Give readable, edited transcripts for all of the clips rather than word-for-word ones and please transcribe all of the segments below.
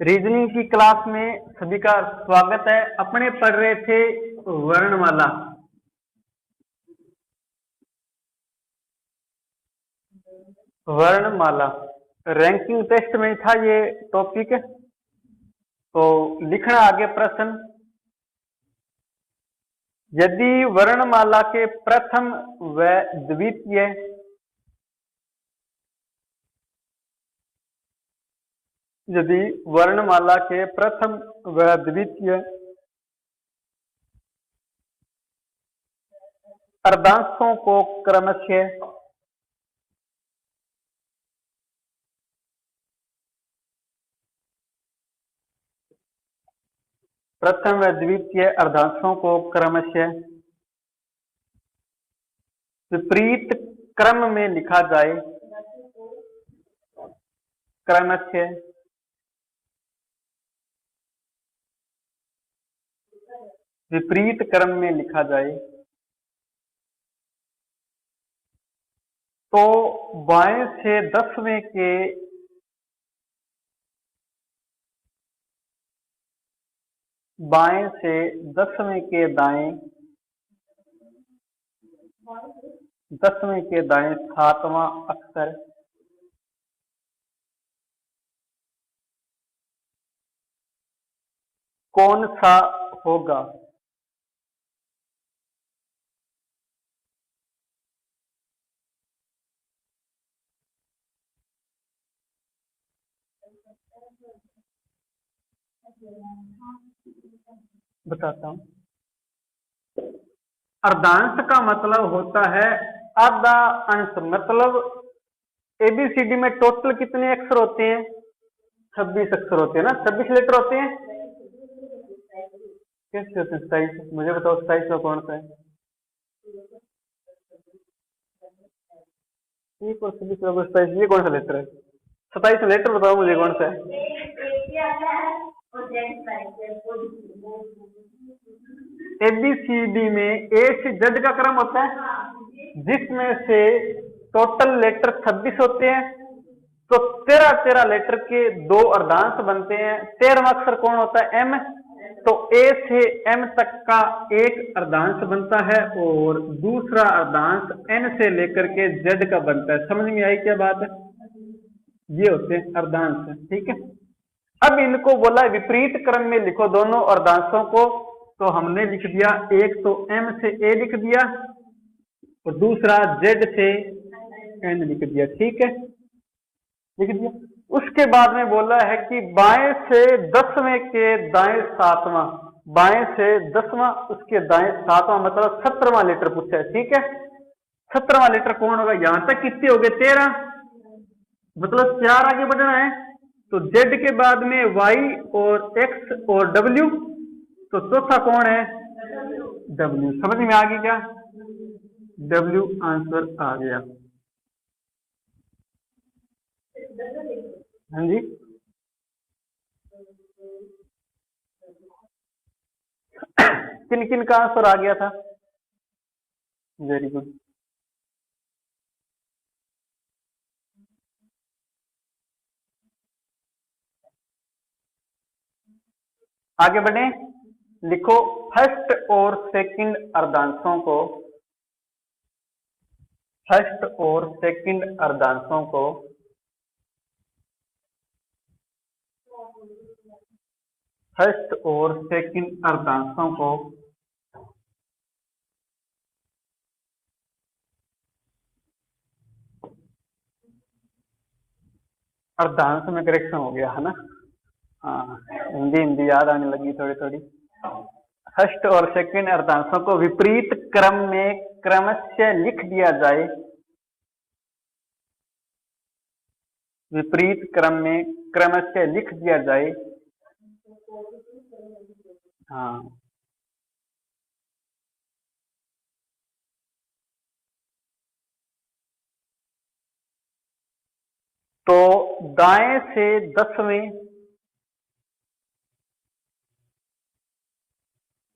Reasoning की class में सभी का स्वागत है। अपने पढ़ रहे थे वर्णमाला। वर्णमाला रैंकिंग टेस्ट में था ये टॉपिक। तो लिखना आगे प्रश्न। यदि वर्णमाला के प्रथम व द्वितीय यदि वर्णमाला के प्रथम व द्वितीय अर्धांशों को क्रमशः प्रथम व द्वितीय अर्धांशों को क्रमशः विपरीत क्रम में लिखा जाए। क्रमशः विपरीत क्रम में लिखा जाए तो बाएं से 10वें के दाएं 10वें के दाएं 7वां अक्षर कौन सा होगा? बताता हूं। अर्धांश का मतलब होता है आधा अंश। मतलब एबीसीडी में टोटल कितने अक्षर होते हैं? 26 अक्षर होते हैं ना। 26 लेटर होते हैं। कैसे होते हैं? 27। मुझे बताओ 27 का कौन सा है? ये कौन सा 27? ये कौन सा लेटर है? 27 लेटर बताओ मुझे कौन सा है? एबीसीडी में ए से जेड का क्रम होता है, जिसमें से टोटल लेटर 26 होते हैं। तो 13 लेटर के दो अर्धांश बनते हैं। 13वां अक्षर कौन होता है? एम। तो ए से एम तक का एक अर्धांश बनता है और दूसरा अर्धांश एन से लेकर के जेड का बनता है। समझ में आई क्या बात है? ये होते हैं अर्धांश। ठीक है। अब इनको बोला विपरीत क्रम में लिखो दोनों अर्धांशों को। तो हमने लिख दिया, एक तो एम से ए लिख दिया और दूसरा जेड से एन लिख दिया। ठीक है, लिख दिया। उसके बाद में बोला है कि बाएं से 10वें के दाएं 7वां, बाएं से 10वां उसके दाएं 7वां, मतलब 17वां लेटर पूछा है। ठीक है, 17वां लेटर कौन होगा? यहां तक कितने हो गए? 13, मतलब 4 आगे बढ़ना है। तो जेड के बाद में वाई और एक्स और डब्ल्यू, तो चौथा कौन है? डब्ल्यू। समझ में आ गई क्या? डब्ल्यू आंसर आ गया। हाँ जी, किन किन का आंसर आ गया था? Very good. आगे बढ़े, लिखो फर्स्ट और सेकंड अर्धांशों को, फर्स्ट और सेकंड अर्धांशों को फर्स्ट और सेकंड अर्धांशों को अर्धांश में करेक्शन हो गया है ना? हाँ, हिंदी याद आने लगी थोड़ी थोड़ी। फर्स्ट और सेकंड अर्धांशों को विपरीत क्रम में क्रमशः लिख दिया जाए। विपरीत क्रम में क्रमशः लिख दिया जाए। हाँ, तो दाएं से 10वें,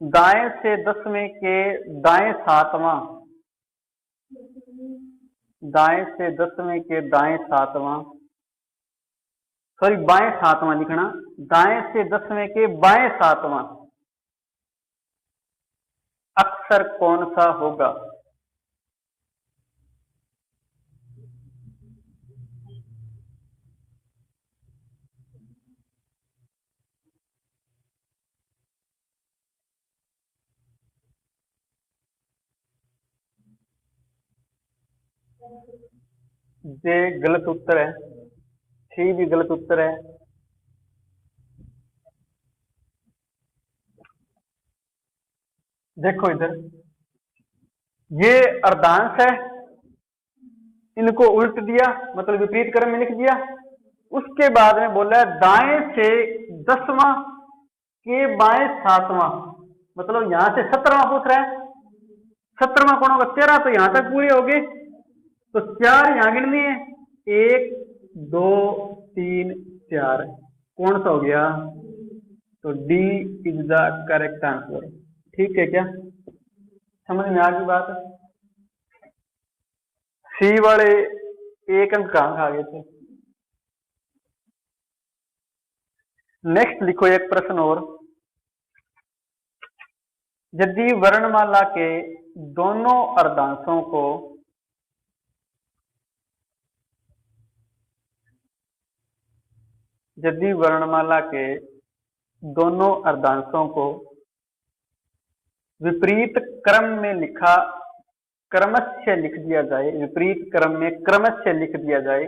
दाएं से 10वें के दाएं 7वां, दाएं से 10वें के दाएं 7वां सॉरी बाएं सातवां लिखना, दाएं से 10वें के बाएं सातवां अक्षर कौन सा होगा? जे गलत उत्तर है, सी भी गलत उत्तर है। देखो इधर ये अर्धांश है, इनको उल्ट दिया मतलब विपरीत क्रम में लिख दिया। उसके बाद में बोला है दाएं से 10वां के बाएं 7वां, मतलब यहां से 17वां पूछ रहा है। 17वां कौन होगा? 13 तो यहां तक पूरे हो गए, तो 4 यहां गिननी है, 1 2 3 4, कौन सा हो गया? तो D is the correct answer. ठीक है क्या, समझ में आ गई बात? सी वाले 1 अंक कहां खा गए थे? नेक्स्ट लिखो एक प्रश्न और, यदि वर्णमाला के दोनों अर्धांशों को यदि वर्णमाला के दोनों अर्धांशों को विपरीत क्रम में लिखा क्रमशः लिख दिया जाए, विपरीत क्रम में क्रमशः लिख दिया जाए,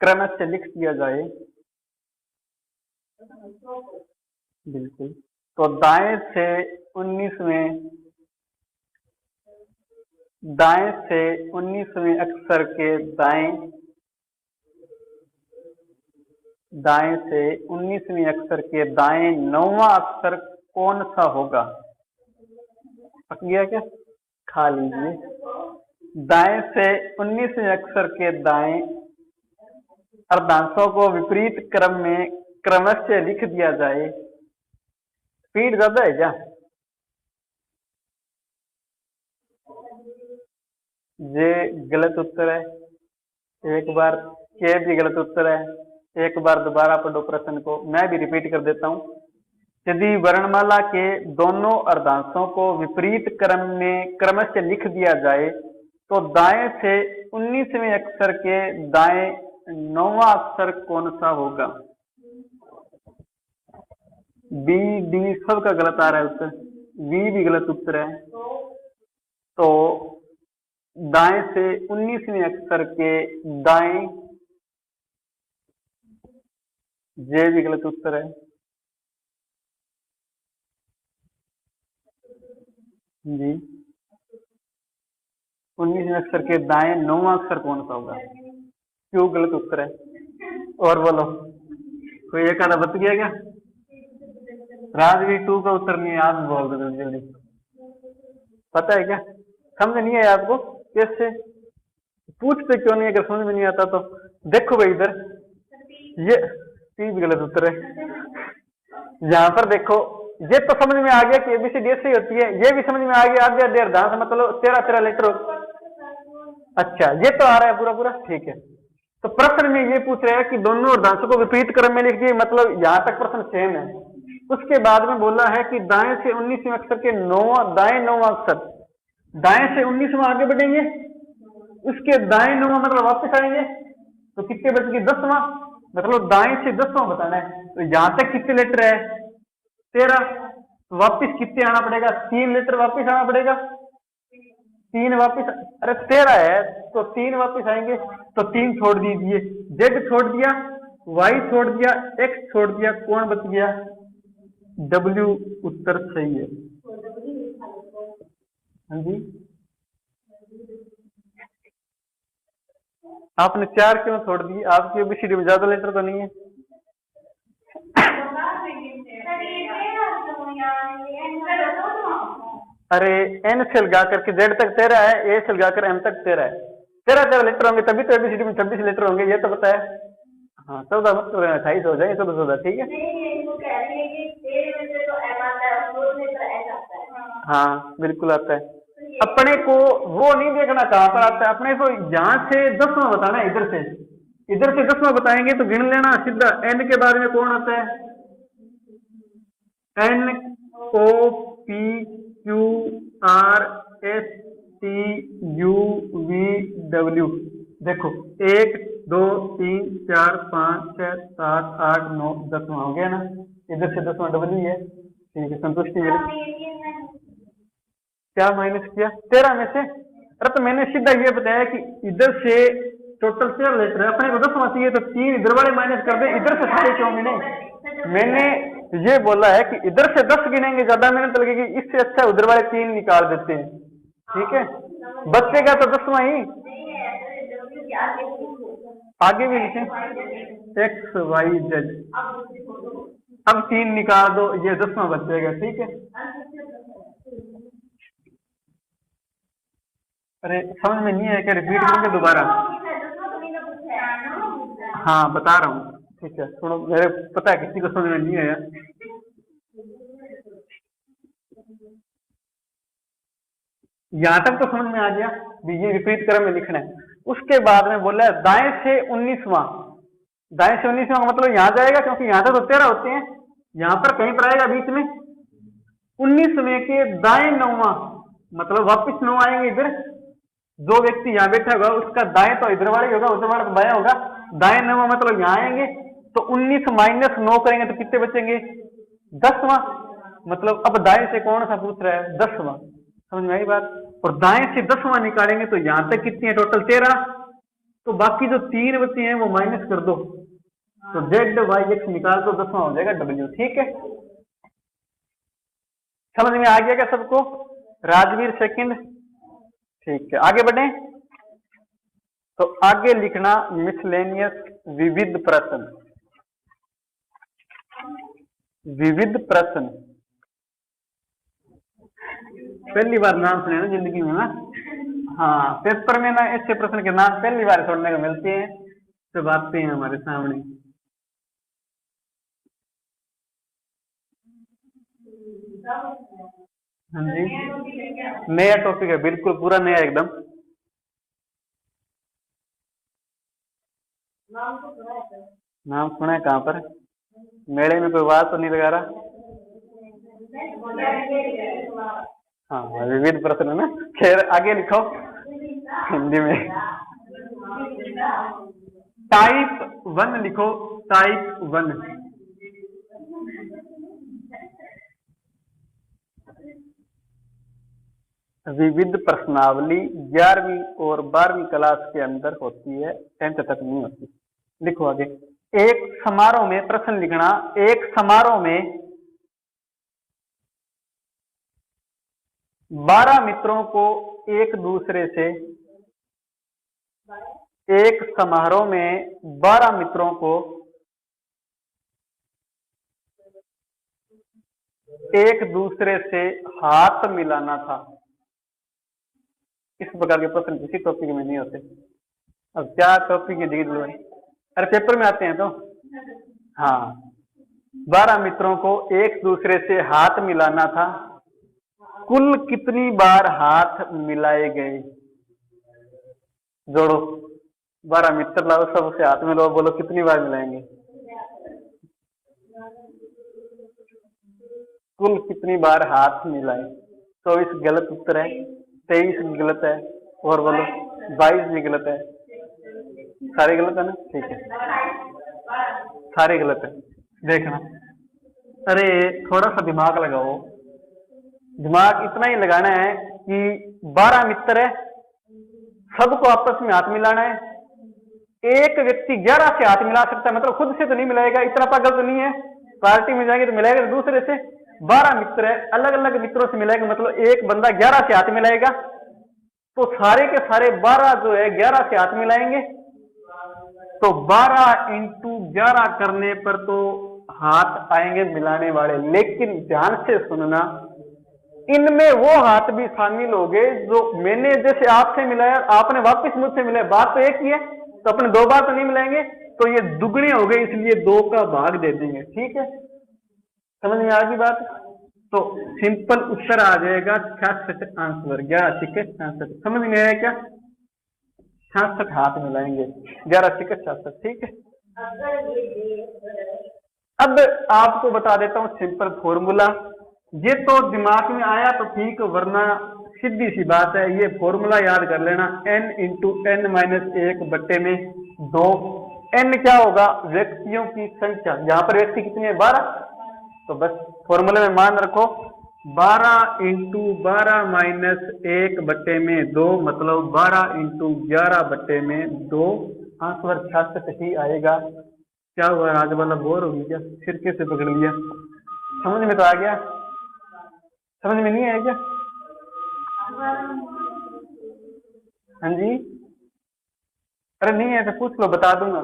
क्रमशः लिख दिया जाए, बिल्कुल, तो दाएं से 19वें अक्षर के दाएं से 19वें अक्षर के दाएं 9वां अक्षर कौन सा होगा? पक गया क्या? खा लीजिए। दाएं से 19वें अक्षर के दाएं अर्धांशों को विपरीत क्रम में क्रमशः लिख दिया जाए। स्पीड ज्यादा है क्या? ये गलत उत्तर है, एक बार के भी गलत उत्तर है। एक बार दोबारा पढ़ो प्रश्न को, मैं भी रिपीट कर देता हूं। यदि वर्णमाला के दोनों अर्धांशों को विपरीत क्रम में क्रमशः लिख दिया जाए तो दाएं से 19वें अक्षर के दाएं 9वां अक्षर कौन सा होगा? बी डी सबका गलत आ रहा है उत्तर, बी भी गलत उत्तर है। तो दाएं से 19वें अक्षर के दाएं, जे भी गलत उत्तर है। जी 19वें अक्षर के दाएं 9वां अक्षर कौन सा होगा? क्यों गलत उत्तर है? और बोलो, कोई एक आधा बच गया क्या? राजवीर 2 का उत्तर नहीं है, आप बोल दो जल्दी। पता है क्या? समझ नहीं है आपको? कैसे पूछते क्यों नहीं? अगर समझ में नहीं आता तो देखो भाई इधर, ये सी भी गलत उत्तर है। यहां पर देखो, ये तो समझ में आ गया कि एबीसीडी ऐसे ही होती है, ये भी समझ में आ गया आधे आधे अर्धांश मतलब 13 लेटर। अच्छा ये तो आ रहा है पूरा पूरा, ठीक है। तो प्रश्न में ये पूछ रहा है कि दोनों अर्धांशों को विपरीत क्रम में लिख दिए, मतलब यहां तक प्रश्न सेम है। उसके बाद में बोला है कि दाएं से 19वें अक्षर के दाएं 9वां अक्षर, दाएं से 19वां आगे बढ़ेंगे, उसके दाएं 9वां मतलब वापस आएंगे, तो कितने बच गए? 10वां, मतलब दाएं से 10वां बताना है। तो यहां तक कितने लेटर है? 13, तो वापिस कितने आना पड़ेगा? 3 लेटर वापिस आना पड़ेगा। 3 वापिस, अरे 13 है तो 3 वापिस आएंगे, तो 3 छोड़ दीजिए, जेड छोड़ दिया, वाई छोड़ दिया, एक्स छोड़ दिया, कौन बच गया? डब्ल्यू उत्तर सही है। हाँ जी, आपने 4 क्यों छोड़ दिए? आपकी एबीसीडी में ज्यादा लेटर तो नहीं है? अरे एन से लगा करके जेड तक 13 है, ए से लगा कर एम तक 13 है, 13 लेटर होंगे तभी तो एबीसीडी में 26 लेटर होंगे, ये तो पता है। हाँ 14 मत 28 हो जाएंगे, 14 ठीक है। हाँ बिल्कुल आता है। अपने को वो नहीं देखना कहां पर आता है, अपने को यहां से 10वां बताना है, इधर से 10वां बताएंगे तो गिन लेना सीधा। एन के बारे में कौन आता है, N O P Q R S T U V W. देखो 1 2 3 4 5 6 7 8 9 10वां हो गया ना, इधर से 10वां डब्ल्यू है। ठीक है, संतुष्टि मिली। क्या माइनस किया 13 में से? अरे तो मैंने सीधा ये बताया कि इधर से टोटल 13 लेटर है, अपने को 10वां चाहिए तो 3 इधर वाले माइनस कर दे, इधर से सारे क्यों मिले। मैंने ये बोला है कि इधर से 10 गिनेंगे ज्यादा मेहनत लगेगी, इससे अच्छा उधर वाले 3 निकाल देते हैं। ठीक है, बचेगा तो 10वां ही। आगे भी लिखे एक्स वाई जेड, अब 3 निकाल दो, ये 10वां बचेगा। ठीक है, अरे समझ में नहीं आया क्या, रिपीट करूंगा दोबारा? हाँ बता रहा हूँ। ठीक है सुनो, मेरे पता है किसी को समझ में नहीं आया। यहां तक तो समझ में आ गया, ये विपरीत क्रम में लिखना है। उसके बाद में बोला है दाएं से 19वां, दाएं से 19वां का मतलब यहां जाएगा, क्योंकि यहां तक तो 13 होते हैं, यहां पर कहीं पर आएगा बीच में 19वें के दाएं 9वां, मतलब वापिस 9 आएंगे इधर। जो व्यक्ति यहाँ बैठा होगा उसका दाएं तो इधर वाला ही होगा, उधर वाला तो बायां होगा। दाएं 9वां मतलब यहाँ आएंगे, तो 19 माइनस 9 करेंगे तो कितने बचेंगे, 10वां। मतलब अब दाएं से कौन सा पूछ रहा है, 10वां। समझ में आई बात? और दाएं से 10वां निकालेंगे तो यहां तक कितनी है, टोटल 13। तो बाकी जो 3 बचे हैं वो माइनस कर दो, तो जेड वाई एक्स निकाल दो, 10वां हो जाएगा डब्ल्यू। ठीक है, समझ में आ गया क्या सबको? राजवीर सेकंड। ठीक है, आगे बढ़े। तो आगे लिखना मिसलेनियस विविध प्रश्न, विविध प्रश्न। पहली बार नाम सुने ना जिंदगी में ना। हाँ, पेपर में ना ऐसे प्रश्न के नाम पहली बार सुनने को मिलते हैं, जब आते हैं हमारे सामने। हाँ जी, नया टॉपिक है, बिल्कुल पूरा नया एकदम। नाम सुना है कहाँ पर? मेले में कोई बात तो नहीं लगा रहा? हाँ, विविध प्रश्न है ना। खैर आगे लिखो हिंदी में। टाइप 1 लिखो, टाइप 1। विविध प्रश्नावली 11वीं और 12वीं क्लास के अंदर होती है, 10th तक नहीं होती। लिखो आगे। एक समारोह में, प्रश्न लिखना, एक समारोह में 12 मित्रों को एक दूसरे से, एक समारोह में 12 मित्रों को एक दूसरे से हाथ मिलाना था। इस प्रकार के प्रश्न किसी टॉपिक में नहीं होते। अब क्या टॉपिक है डिग्री, अरे पेपर में आते हैं तो। हाँ, 12 मित्रों को एक दूसरे से हाथ मिलाना था, कुल कितनी बार हाथ मिलाए गए? जोड़ो, 12 मित्र लाओ, सबसे हाथ मिलाओ, बोलो कितनी बार मिलाएंगे? कुल कितनी बार हाथ मिलाए? 24 गलत उत्तर है, 23 गलत है, और बोलो 22 भी गलत है। सारे गलत है ना? ठीक है, सारे गलत है। देखना, अरे थोड़ा सा दिमाग लगाओ। दिमाग इतना ही लगाना है कि 12 मित्र है, सबको आपस में हाथ मिलाना है। एक व्यक्ति 11 से हाथ मिला सकता है, मतलब खुद से तो नहीं मिलाएगा, इतना पागल तो नहीं है। पार्टी में जाएंगे तो मिलाएगा दूसरे से। 12 मित्र है, अलग अलग मित्रों से मिलाएगा, मतलब एक बंदा 11 से हाथ मिलाएगा, तो सारे के सारे 12 जो है 11 से हाथ मिलाएंगे। तो 12 इंटू 11 करने पर तो हाथ आएंगे मिलाने वाले। लेकिन ध्यान से सुनना, इनमें वो हाथ भी शामिल हो गए जो मैंने जैसे आपसे मिलाया, आपने वापस मुझसे मिलाया, बात तो एक ही है, तो अपने 2 बार तो नहीं मिलाएंगे, तो ये दुगने हो गए, इसलिए 2 का भाग दे देंगे। ठीक है, समझ में आ गई बात? तो सिंपल उत्तर आ जाएगा 66 आंसर 11 छिके 66। समझ में आया क्या? 66 हाथ मिलाएंगे 11 छिके 66। ठीक है। अब आपको बता देता हूं सिंपल फॉर्मूला। ये तो दिमाग में आया तो ठीक, वरना सीधी सी बात है, ये फॉर्मूला याद कर लेना, n into N minus 1/2। n क्या होगा? व्यक्तियों की संख्या। यहाँ पर व्यक्ति कितने हैं? 12। तो बस फॉर्मूले में मान रखो 12 इंटू 12 माइनस 1/2, मतलब 12 इंटू 11/2। आंसर 66 ही आएगा। क्या हुआ? आज वाला बोर होगी क्या? फिर कैसे पकड़ लिया? समझ में तो आ गया? समझ में नहीं आया क्या? हाँ जी, अरे नहीं है तो पूछ लो, बता दूंगा।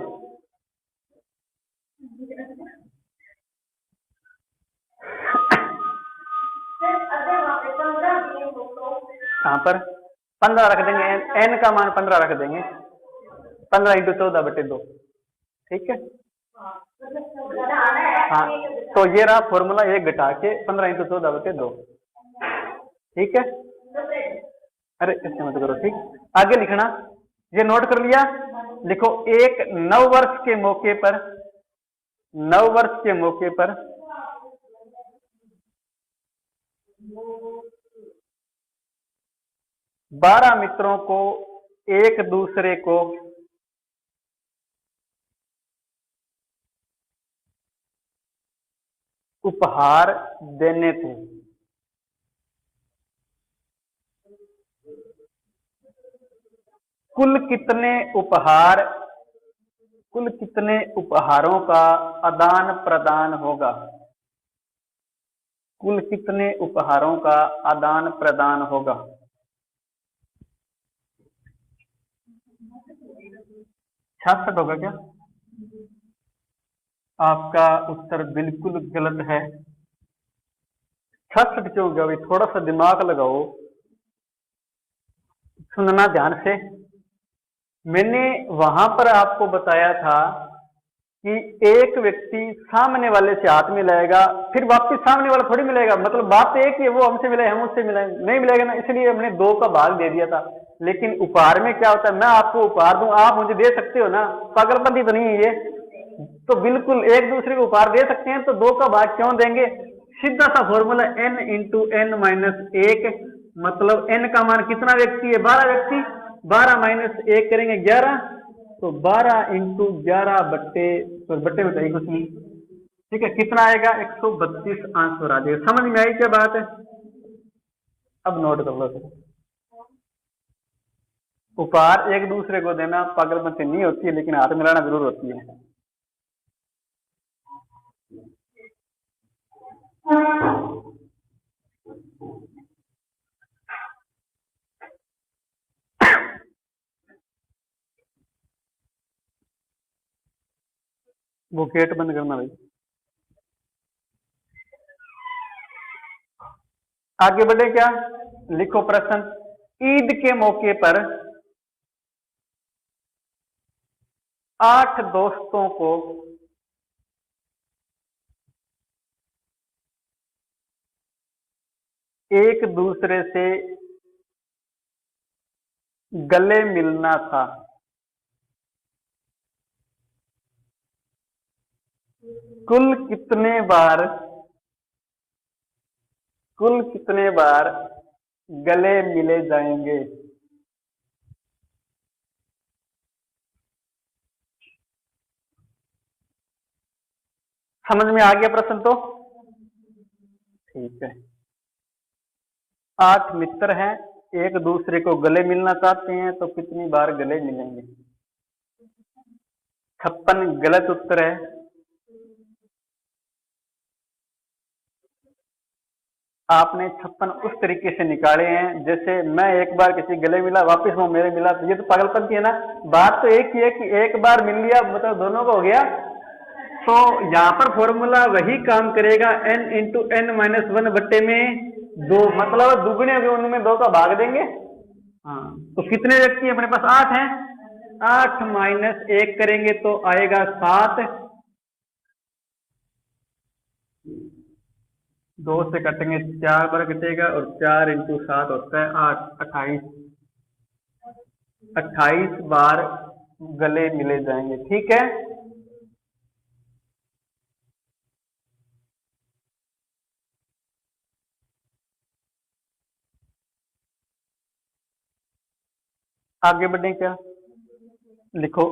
कहाँ पर 15 रख देंगे? एन का मान 15 रख देंगे। 15 इंटू 14/2। ठीक है। हाँ, तो ये रहा फॉर्मूला, 1 घटा के 15 इंटू 14/2। ठीक है। अरे ऐसे मत करो। ठीक, आगे लिखना। ये नोट कर लिया? लिखो, एक नववर्ष के मौके पर, नववर्ष के मौके पर 12 मित्रों को एक दूसरे को उपहार देने थे। कुल कितने उपहारों का आदान प्रदान होगा? कुल कितने उपहारों का आदान प्रदान होगा? 66 होगा क्या? आपका उत्तर बिल्कुल गलत है। 66 क्यों होगा भाई? थोड़ा सा दिमाग लगाओ, सुनना ध्यान से। मैंने वहां पर आपको बताया था कि एक व्यक्ति सामने वाले से हाथ मिलाएगा, फिर वापस सामने वाला थोड़ी मिलेगा, मतलब बात एक ही है, वो हमसे मिले हम उससे मिले, नहीं मिलेगा ना, इसलिए हमने 2 का भाग दे दिया था। लेकिन उपहार में क्या होता है, मैं आपको उपहार दूं, आप मुझे दे सकते हो ना, पागलपंती तो नहीं है ये। तो बिल्कुल एक दूसरे को उपहार दे सकते हैं, तो 2 का भाग क्यों देंगे? सीधा सा formula, n into N minus 1, मतलब n का मान कितना व्यक्ति है? 12 व्यक्ति। 12 माइनस 1 करेंगे 11, तो 12 इंटू 11 बट्टे में कुछ नहीं। ठीक है, कितना आएगा? 132 आंसर आ जाएगा। समझ में आई क्या बात है? अब नोट कर लो। उपहार एक दूसरे को देना पागलपंती नहीं होती है, लेकिन हाथ मिलाना जरूर होती है। वो गेट बंद करना भाई। आगे बढ़े क्या? लिखो प्रश्न। ईद के मौके पर 8 दोस्तों को एक दूसरे से गले मिलना था। कुल कितने बार गले मिले जाएंगे? समझ में आ गया प्रश्न? तो ठीक है, 8 मित्र हैं, एक दूसरे को गले मिलना चाहते हैं, तो कितनी बार गले मिलेंगे? 56 गलत उत्तर है। आपने 56 उस तरीके से निकाले हैं जैसे मैं एक बार किसी गले मिला, वापस वो मेरे मिला, तो ये तो पागलपंती है ना। बात तो एक ही है कि एक बार मिल लिया, मतलब दोनों को हो गया। तो यहाँ पर फॉर्मूला वही काम करेगा, n इंटू एन माइनस 1/2, मतलब दुगने हो गए, उनमें 2 का भाग देंगे। हाँ, तो कितने व्यक्ति अपने पास? 8 हैं। 8 माइनस 1 करेंगे तो आएगा 7। 2 से कटेंगे 4 बार कटेगा और 4 इंटू 7 होता है 8, 28। 28 बार गले मिले जाएंगे, ठीक है। आगे बढ़े क्या, लिखो।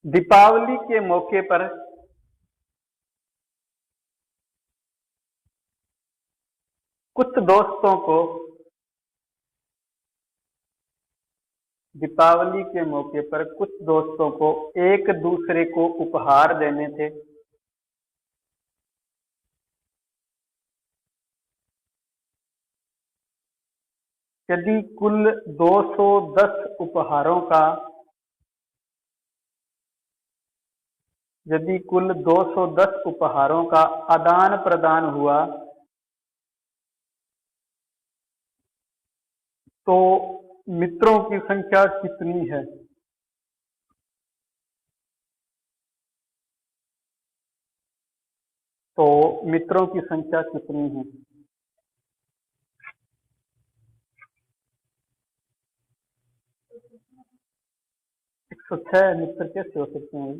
दीपावली के मौके पर कुछ दोस्तों को दीपावली के मौके पर कुछ दोस्तों को एक दूसरे को उपहार देने थे। यदि कुल 210 उपहारों का यदि कुल 210 उपहारों का आदान प्रदान हुआ तो मित्रों की संख्या कितनी है। तो मित्रों की संख्या कितनी है। 106 मित्र कैसे हो सकते हैं।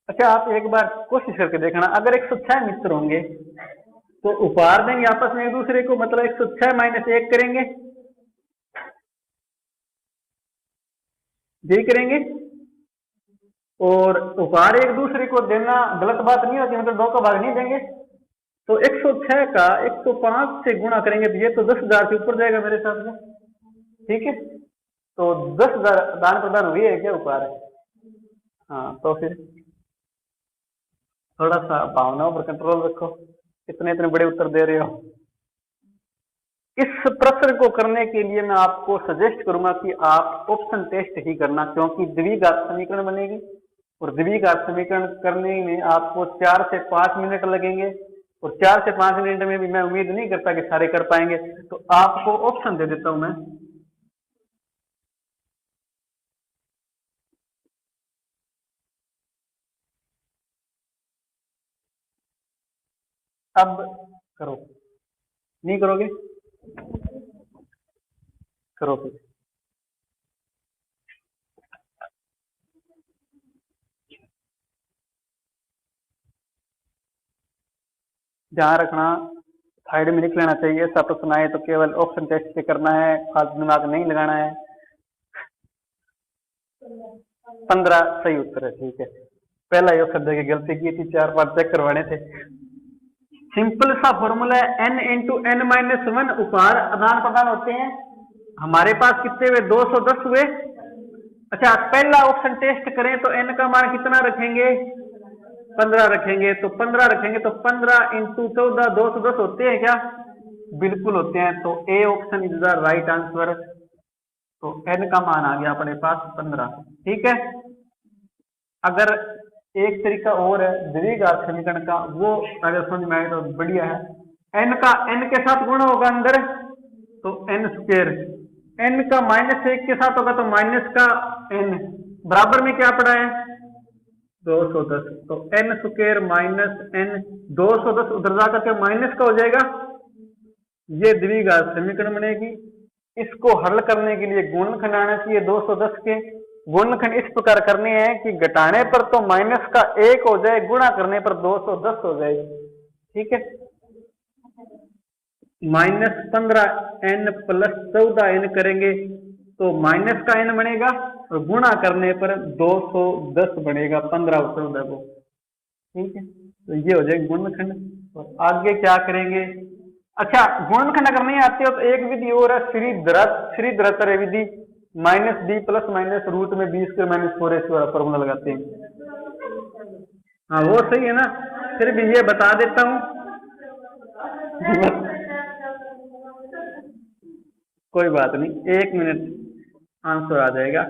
अच्छा, आप एक बार कोशिश करके देखना, अगर 106 मित्र होंगे तो उपहार देंगे आपस में एक दूसरे को, मतलब 106 माइनस 1 करेंगे, यही करेंगे। और उपहार एक दूसरे को देना गलत बात नहीं होती, मतलब 2 का भाग नहीं देंगे। तो 106 का 105 से गुणा करेंगे तो ये तो 10,000 से ऊपर जाएगा मेरे हिसाब से, ठीक है। तो 10,000 दान प्रदान हुई है क्या, उपहार है। हाँ, तो फिर थोड़ा सा भावनाओं पर कंट्रोल रखो, इतने इतने बड़े उत्तर दे रहे हो। इस प्रश्न को करने के लिए मैं आपको सजेस्ट करूंगा कि आप ऑप्शन टेस्ट ही करना, क्योंकि द्विघात समीकरण बनेगी और द्विघात समीकरण करने में आपको 4 से 5 मिनट लगेंगे, और 4 से 5 मिनट में भी मैं उम्मीद नहीं करता कि सारे कर पाएंगे। तो आपको ऑप्शन दे देता हूं मैं। अब करो, नहीं करोगे, करो फिर। ध्यान रखना, साइड में लिख लेना चाहिए, सब प्रश्न आए तो केवल ऑप्शन टेस्ट से करना है, फालतू दिमाग नहीं लगाना है। 15 सही उत्तर है, ठीक है। पहला ही ऑप्शन देके गलती की थी, 4-5 चेक करवाने थे। सिंपल सा फॉर्मूला है, n इंटू एन माइनस 1 उपहार आदान प्रदान होते हैं। हमारे पास कितने हुए, 210 हुए। अच्छा, पहला ऑप्शन टेस्ट करें तो n का मान कितना रखेंगे, 15 रखेंगे। तो 15 रखेंगे तो 15 इंटू 14 210 होते हैं क्या, बिल्कुल होते हैं। तो A option is the right answer. तो n का मान आ गया अपने पास 15, ठीक है। अगर एक तरीका और है द्विघात समीकरण का, वो अगर समझ में आए तो बढ़िया है। n का n के साथ गुणा होगा अंदर, तो n स्क्वायर। n का -1 के साथ होगा तो माइनस का n, बराबर में क्या पड़ा है 210। तो n स्क्वायर माइनस n, 210 उधर जाकर के माइनस का हो जाएगा। ये द्विघात समीकरण बनेगी। इसको हल करने के लिए गुणनखंड आना चाहिए 210 के। गुणनखंड इस प्रकार करने हैं कि घटाने पर तो माइनस का 1 हो जाए, गुणा करने पर 210 हो जाए, ठीक है। -15n प्लस 14n करेंगे तो माइनस का n बनेगा, और गुणा करने पर 210 बनेगा 15 और 14 को, ठीक है। तो ये हो जाएगा गुणनखंड। और आगे क्या करेंगे, अच्छा गुणनखंड अगर नहीं आते हो तो एक विधि और है, श्रीधरत्य विधि, -d प्लस माइनस रूट में b स्क्वायर माइनस 4ac वाला फॉर्मूला लगाते हैं। हाँ वो सही है ना, फिर भी ये बता देता हूं कोई बात नहीं, 1 मिनट आंसर आ जाएगा।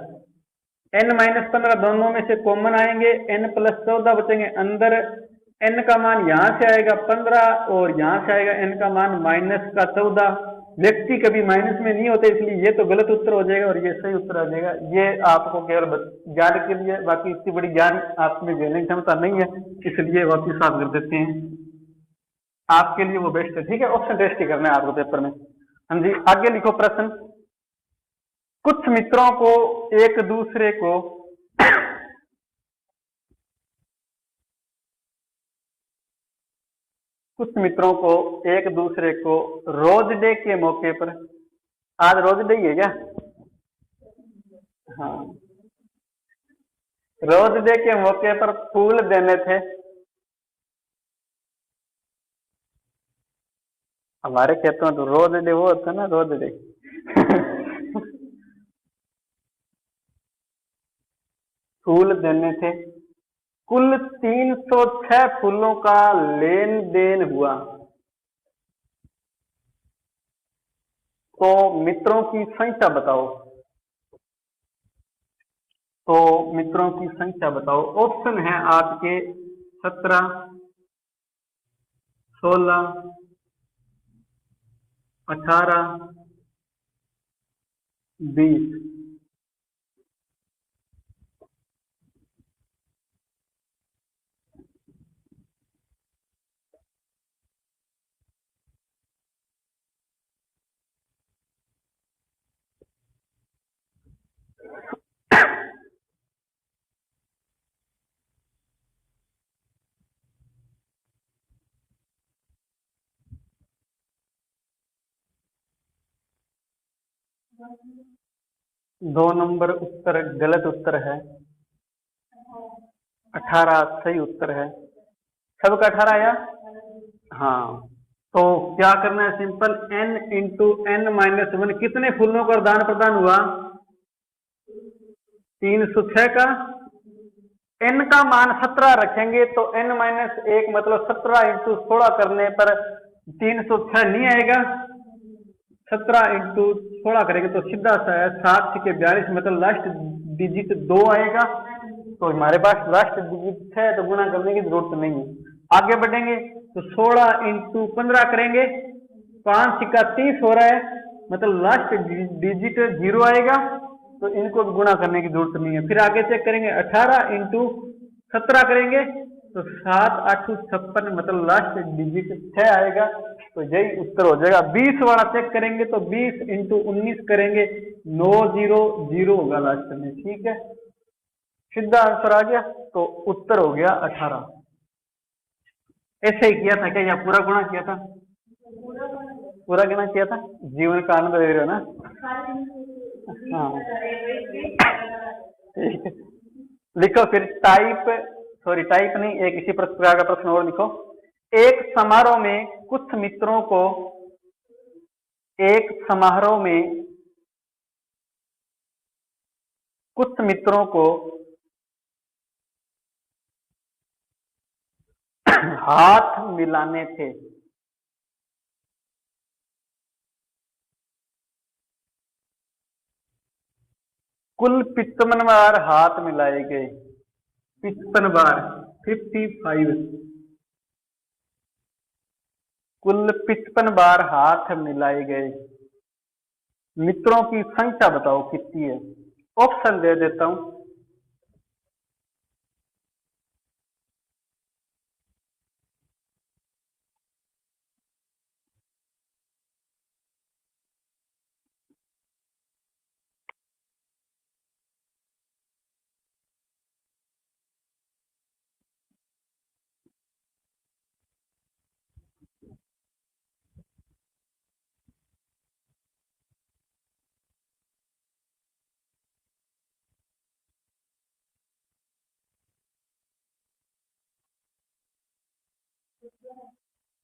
n-15 दोनों में से कॉमन आएंगे, n प्लस 14 बचेंगे अंदर। n का मान यहां से आएगा 15 और यहां से आएगा n का मान माइनस का 14। व्यक्ति कभी माइनस में नहीं होते, इसलिए ये तो गलत उत्तर हो जाएगा और ये सही उत्तर आ जाएगा। ये आपको केवल ज्ञान के लिए, बाकी इतनी बड़ी ज्ञान आप में देने की क्षमता नहीं है, इसलिए वापिस आप कर देते हैं। आपके लिए वो बेस्ट है। ठीक है, ऑप्शन टेस्ट ही करना है आपको पेपर में। हाँ जी, आगे लिखो प्रश्न। कुछ मित्रों को एक दूसरे को कुछ मित्रों को एक दूसरे को रोज डे के मौके पर, आज रोज डे ही है क्या? हाँ, रोज डे के मौके पर फूल देने थे। हमारे खेतों में तो रोज डे वो होता है ना, रोज डे फूल देने थे। कुल 306 फूलों का लेन देन हुआ, तो मित्रों की संख्या बताओ। तो मित्रों की संख्या बताओ। ऑप्शन है आपके 17, 16, 18, 20। दो नंबर उत्तर गलत उत्तर है, 18 सही उत्तर है। सबका 18 आया। हाँ, तो क्या करना है, simple n into N minus one, कितने फूलों का दान प्रदान हुआ? 306 का। n का मान 17 रखेंगे तो n माइनस एक मतलब 17 इंटू 16 करने पर 306 नहीं आएगा। 17 इंटू 16 करेंगे तो सीधा सा है 7 के 42, मतलब लास्ट डिजिट 2 आएगा। तो हमारे पास लास्ट डिजिट है, तो गुणा करने की जरूरत नहीं है। आगे बढ़ेंगे तो 16 इंटू 15 करेंगे, 5 सिक्का 30 हो रहा है, मतलब लास्ट डिजिट 0 आएगा, तो इनको गुणा करने की जरूरत नहीं है। फिर आगे चेक करेंगे 18 इंटू 17 करेंगे तो 7 8 56, मतलब लास्ट डिजिट 6 आएगा, तो यही उत्तर हो जाएगा। 20 वाला चेक करेंगे तो 20 इंटू 19 करेंगे, 900 होगा लास्ट में। ठीक है, सीधा आंसर आ गया, तो उत्तर हो गया 18। ऐसे ही किया था क्या, या पूरा गुणा किया था? पूरा गुणा किया था, जीवन का आनंद ले रहे हो ना। हाँ, ठीक है। लिखो फिर टाइप, सॉरी टाइप नहीं, एक इसी प्रकार का प्रश्न और लिखो। एक समारोह में कुछ मित्रों को, एक समारोह में कुछ मित्रों को हाथ मिलाने थे। कुल 55 बार हाथ मिलाए गए, 55 बार, 55। कुल 55 बार हाथ मिलाए गए, मित्रों की संख्या बताओ कितनी है। ऑप्शन दे देता हूं।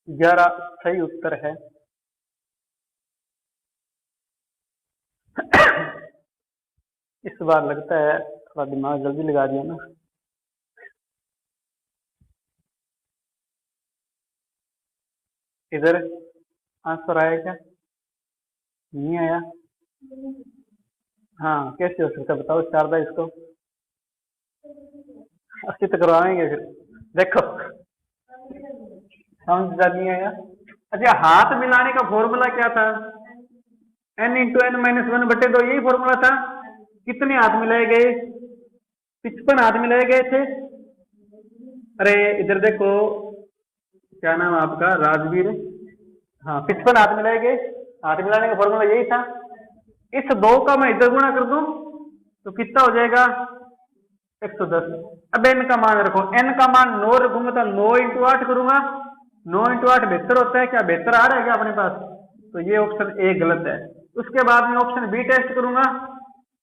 ग्यारह सही उत्तर है। इस बार लगता है थोड़ा दिमाग जल्दी लगा दिया ना। इधर आंसर आया क्या? नहीं आया। हाँ, कैसे हो सकता है बताओ शारदा, इसको 80 तक करवाएंगे फिर। देखो समझ नहीं आया। अच्छा, हाथ मिलाने का फॉर्मूला क्या था? n into N minus one बटे दो, यही फॉर्मूला था। कितने हाथ मिलाए गए? 55 हाथ मिलाए गए थे। अरे इधर देखो, क्या नाम है आपका? राजवीर। हाँ 55 हाथ मिलाएंगे, हाथ मिलाने का फॉर्मूला यही था। इस 2 का मैं इधर गुणा कर दूं तो कितना हो जाएगा? 110। अब n का मान रखो, n का मान 9 रखूंगा तो 9 इंटू 8 करूंगा, 9 इंटू 8 72 होता है। क्या 72 आ रहा है क्या अपने पास? तो ये ऑप्शन ए गलत है। उसके बाद में ऑप्शन बी टेस्ट करूंगा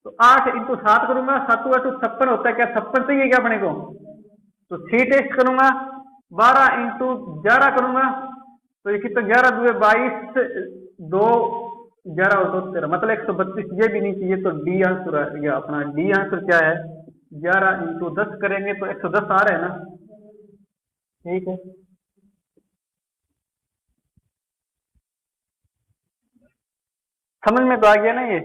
तो 8 इंटू 7 करूंगा, 7 8 56 होता है। क्या 56 चाहिए क्या अपने को? तो सी टेस्ट करूंगा, 12 इंटू 11 करूंगा तो ये कितना? 11 2 22, 2 11 और 2 13, मतलब 132। ये भी नहीं चाहिए तो डी आंसर आ गया अपना। डी आंसर क्या है? 11 इंटू 10 करेंगे तो 110 आ रहा है ना। ठीक है, समझ में तो आ गया ना ये?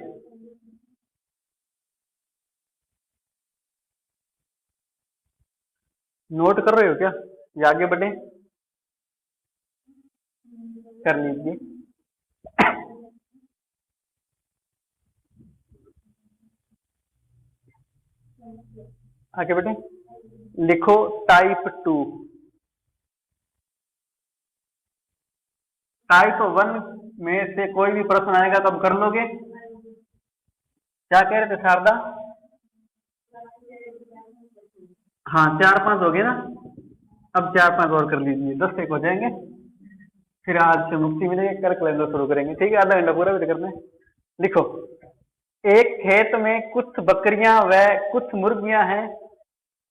नोट कर रहे हो क्या या आगे बढ़े? कर लीजिए। आगे बढ़े, लिखो टाइप 2। टाइप 1 में से कोई भी प्रश्न आएगा तो अब कर लोगे। क्या कह रहे थे शारदा? हाँ 4 5 हो गए ना। अब 4 5 और कर लीजिए, 10 एक हो जाएंगे, फिर आज से मुक्ति मिलेगी। कल कैलेंडर शुरू करेंगे। ठीक है, आधा घंटा पूरा भी करना है। लिखो, एक खेत में कुछ बकरियां व कुछ मुर्गियां हैं।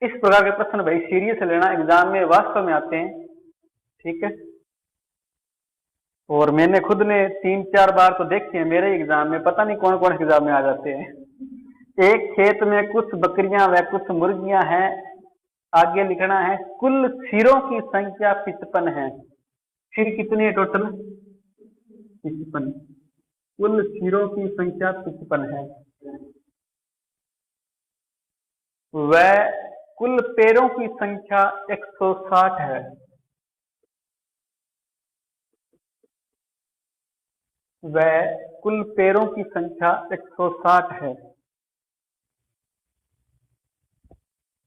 इस प्रकार के प्रश्न भाई सीरियस लेना, एग्जाम में वास्तव में आते हैं। ठीक है, और मैंने खुद ने 3 4 बार तो देखे हैं मेरे एग्जाम में, पता नहीं कौन कौन एग्जाम में आ जाते हैं। एक खेत में कुछ बकरियां व कुछ मुर्गियां हैं, आगे लिखना है कुल सिरों की संख्या 55 है। सिर कितनी है टोटल? 55। कुल सिरों की संख्या 55 है। वह कुल पैरों की संख्या 160 है। वह कुल पैरों की संख्या 160 है।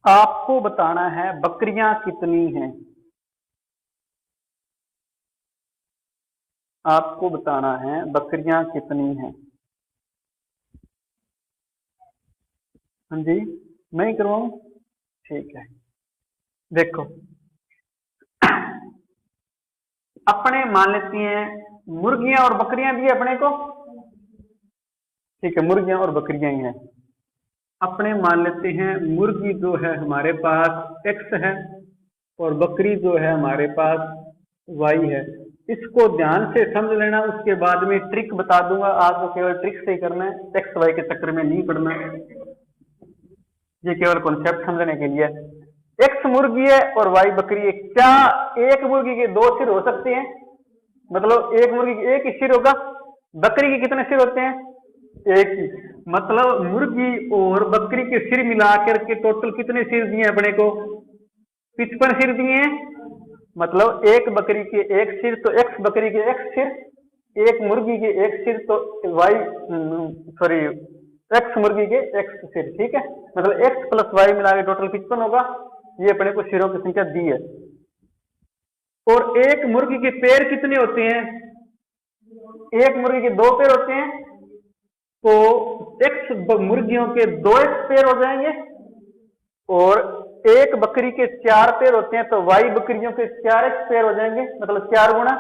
आपको बताना है बकरियां कितनी हैं। आपको बताना है बकरियां कितनी हैं। हाँ जी, मैं ही करवाऊं? ठीक है, देखो अपने मान लेती हैं मुर्गियां और बकरियां भी अपने को। ठीक है, मुर्गियां और बकरियां ही हैं। अपने मान लेते हैं मुर्गी जो है हमारे पास x है और बकरी जो है हमारे पास y है। इसको ध्यान से समझ लेना, उसके बाद में ट्रिक बता दूंगा आपको, केवल ट्रिक से ही करना है, एक्स वाई के चक्कर में नहीं पड़ना है। ये केवल कॉन्सेप्ट समझने के लिए। एक्स मुर्गी है और वाई बकरी है। क्या एक मुर्गी के 2 सिर हो सकते हैं? मतलब एक मुर्गी के एक ही सिर होगा। बकरी के कितने सिर होते हैं? एक ही। मतलब मुर्गी और बकरी के सिर मिलाकर के टोटल कितने सिर दिए अपने को? 55 सिर दिए हैं। मतलब एक बकरी के एक सिर तो एक्स बकरी के एक सिर, एक मुर्गी के एक सिर तो वाई सॉरी एक्स मुर्गी के एक्स सिर। ठीक है, मतलब एक्स प्लस वाई मिला के टोटल 55 होगा। ये अपने को सिरों की संख्या दी है। और एक मुर्गी के पैर कितने होते हैं? एक मुर्गी के 2 पैर होते हैं, तो एक्स मुर्गियों के 2x पैर हो जाएंगे। और एक बकरी के 4 पैर होते हैं, तो वाई बकरियों के 4x पैर हो जाएंगे, मतलब 4 गुना।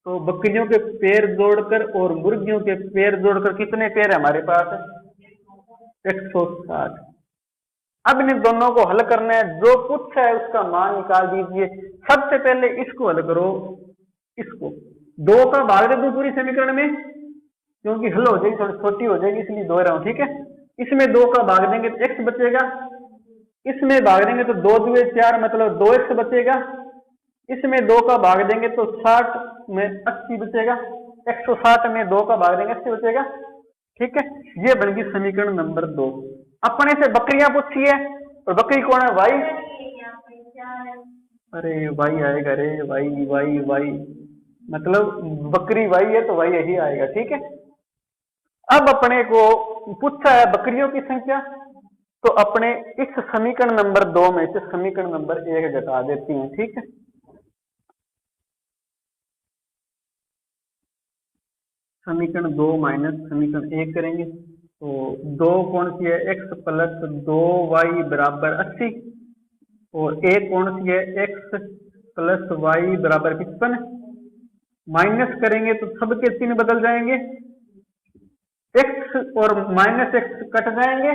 तो बकरियों के पैर जोड़कर और मुर्गियों के पैर जोड़कर कितने पैर है हमारे पास? 160। अब इन दोनों को हल करना है, जो कुछ है उसका मान निकाल दीजिए। सबसे पहले इसको हल करो, इसको 2 का भाग दे दो पूरी समीकरण में, क्योंकि हल हो जाएगी, थोड़ी छोटी हो जाएगी इसलिए दो रहा हूं। ठीक है, इसमें 2 का भाग देंगे तो x बचेगा, इसमें भाग देंगे तो 2 2 4 मतलब 2x बचेगा, इसमें 2 का भाग देंगे तो 60 में 80 बचेगा, 160 में 2 का भाग देंगे 80 बचेगा। ठीक है, ये बन गई समीकरण नंबर 2। अपने से बकरियां पूछी है और बकरी कौन है? वाई। अरे वाई आएगा रे, वाई वाई वाई, मतलब बकरी वाई है तो वाई यही आएगा। ठीक है, अब अपने को पूछा है बकरियों की संख्या, तो अपने इस समीकरण नंबर 2 में से समीकरण नंबर 1 घटा देती हैं। ठीक है, समीकरण 2 माइनस समीकरण 1 करेंगे तो 2 कौन सी है, x प्लस 2y बराबर 80 और 1 कौन सी है, x प्लस y बराबर 55। माइनस करेंगे तो सबके चिन्ह बदल जाएंगे, x और माइनस x कट जाएंगे,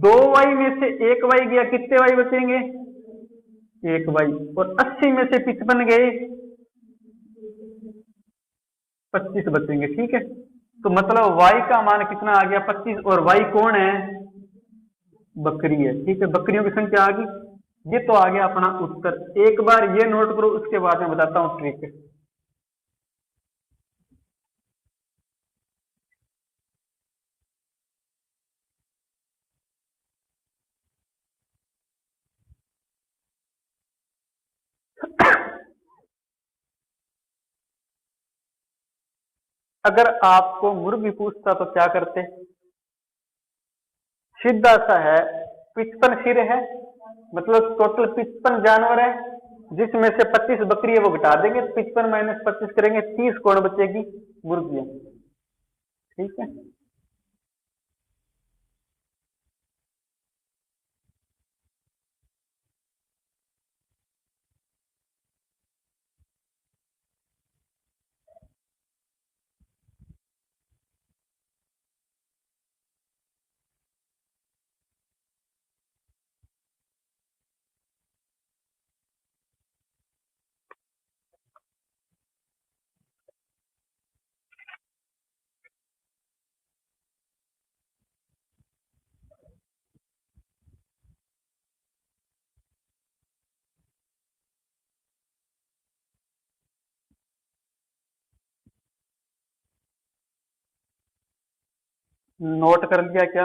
2y में से 1y गया, कितने y बचेंगे, 1y, और 80 में से 55 गए, 25 बचेंगे। ठीक है, तो मतलब y का मान कितना आ गया, 25, और y कौन है, बकरी है। ठीक है, बकरियों की संख्या आ गई। ये तो आ गया अपना उत्तर। एक बार ये नोट करो, उसके बाद मैं बताता हूं ट्रिक। अगर आपको मुर्गी पूछता तो क्या करते, सीधा सा है, 55 सिर है, मतलब टोटल 55 जानवर है, जिसमें से 25 बकरी है वो घटा देंगे, 55 माइनस 25 करेंगे, 30 कौन बचेगी, मुर्गियां। ठीक है, नोट कर लिया क्या,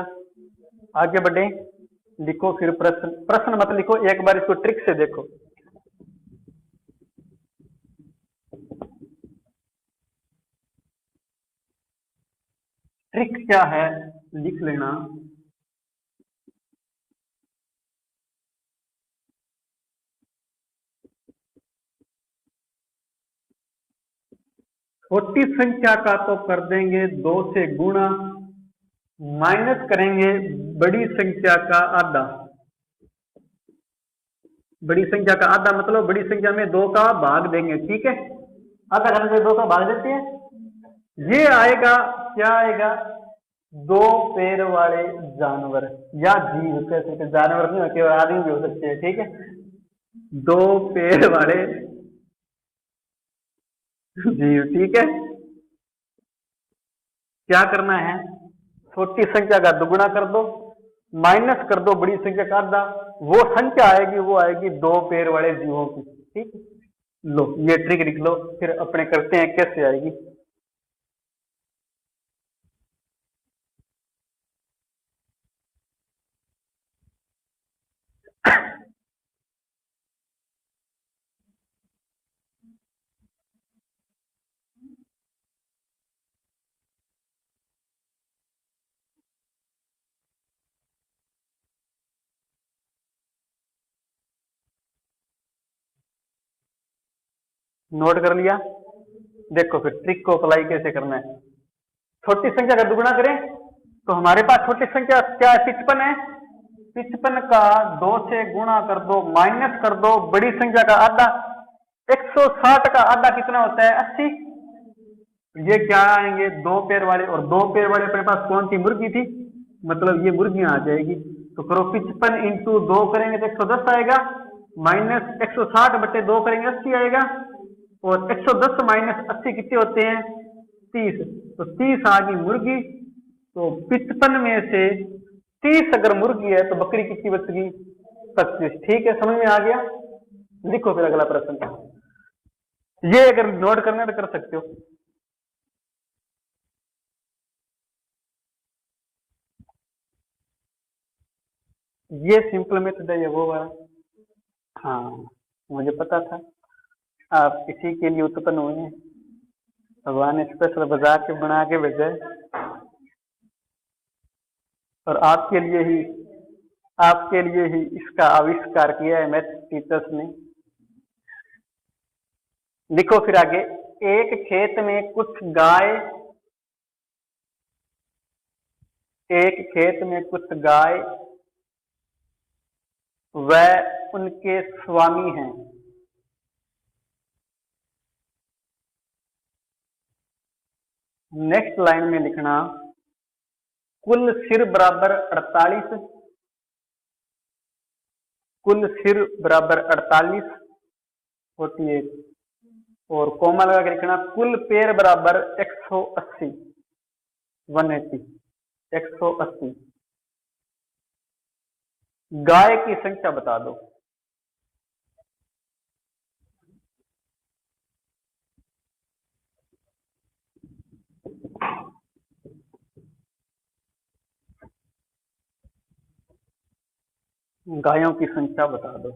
आगे बढ़े, लिखो फिर प्रश्न। प्रश्न मत लिखो, एक बार इसको ट्रिक से देखो। ट्रिक क्या है लिख लेना। छोटी संख्या का तो कर देंगे 2 से गुणा, माइनस करेंगे बड़ी संख्या का आधा। बड़ी संख्या का आधा मतलब बड़ी संख्या में 2 का भाग देंगे। ठीक है, आधा करने से 2 का भाग देते हैं, ये आएगा, क्या आएगा, 2 पैर वाले जानवर या जीव कह सकते, जानवर नहीं केवल आदमी भी हो सकते हैं। ठीक है, 2 पैर वाले जीव। ठीक है, क्या करना है, छोटी संख्या का दुगुना कर दो, माइनस कर दो बड़ी संख्या का आधा, वो संख्या आएगी, वो आएगी 2 पैर वाले जीवों की। ठीक, लो ये ट्रिक लिख लो, फिर अपने करते हैं कैसे आएगी। नोट कर लिया, देखो फिर ट्रिक को अप्लाई कैसे करना है। छोटी संख्या का दुगुना करें तो हमारे पास छोटी संख्या क्या है, 55 है, 55 का 2 से गुणा कर दो, माइनस कर दो बड़ी संख्या का आधा, 160 का आधा कितना होता है, 80। ये क्या आएंगे, 2 पैर वाले, और 2 पैर वाले अपने पास कौन सी, मुर्गी थी, मतलब ये मुर्गियां आ जाएगी। तो करो 55 इंटू 2 करेंगे तो 110 आएगा, माइनस 160 बटे 2 करेंगे 80 आएगा, और 110 माइनस 80 कितने होते हैं, 30। तो 30 आ गई मुर्गी। तो 55 में से 30 अगर मुर्गी है तो बकरी कितनी बच गई, 25। ठीक है, समझ में आ गया। लिखो फिर अगला प्रश्न, ये अगर नोट करना है तो कर सकते हो। ये सिंपल मेथड है, ये वो वाला। हाँ, मुझे पता था आप इसी के लिए उत्पन्न हुए हैं, भगवान ने स्पेशल बजा के बना के भेजा है, और आपके लिए ही इसका आविष्कार किया है मैथ टीचर्स ने। लिखो फिर आगे, एक खेत में कुछ गाय एक खेत में कुछ गाय व उनके स्वामी हैं। नेक्स्ट लाइन में लिखना कुल सिर बराबर 48, कुल सिर बराबर 48 48 और कोमा लगा के लिखना कुल पैर बराबर 180 180 180। गाय की संख्या बता दो। गायों की संख्या बता दो।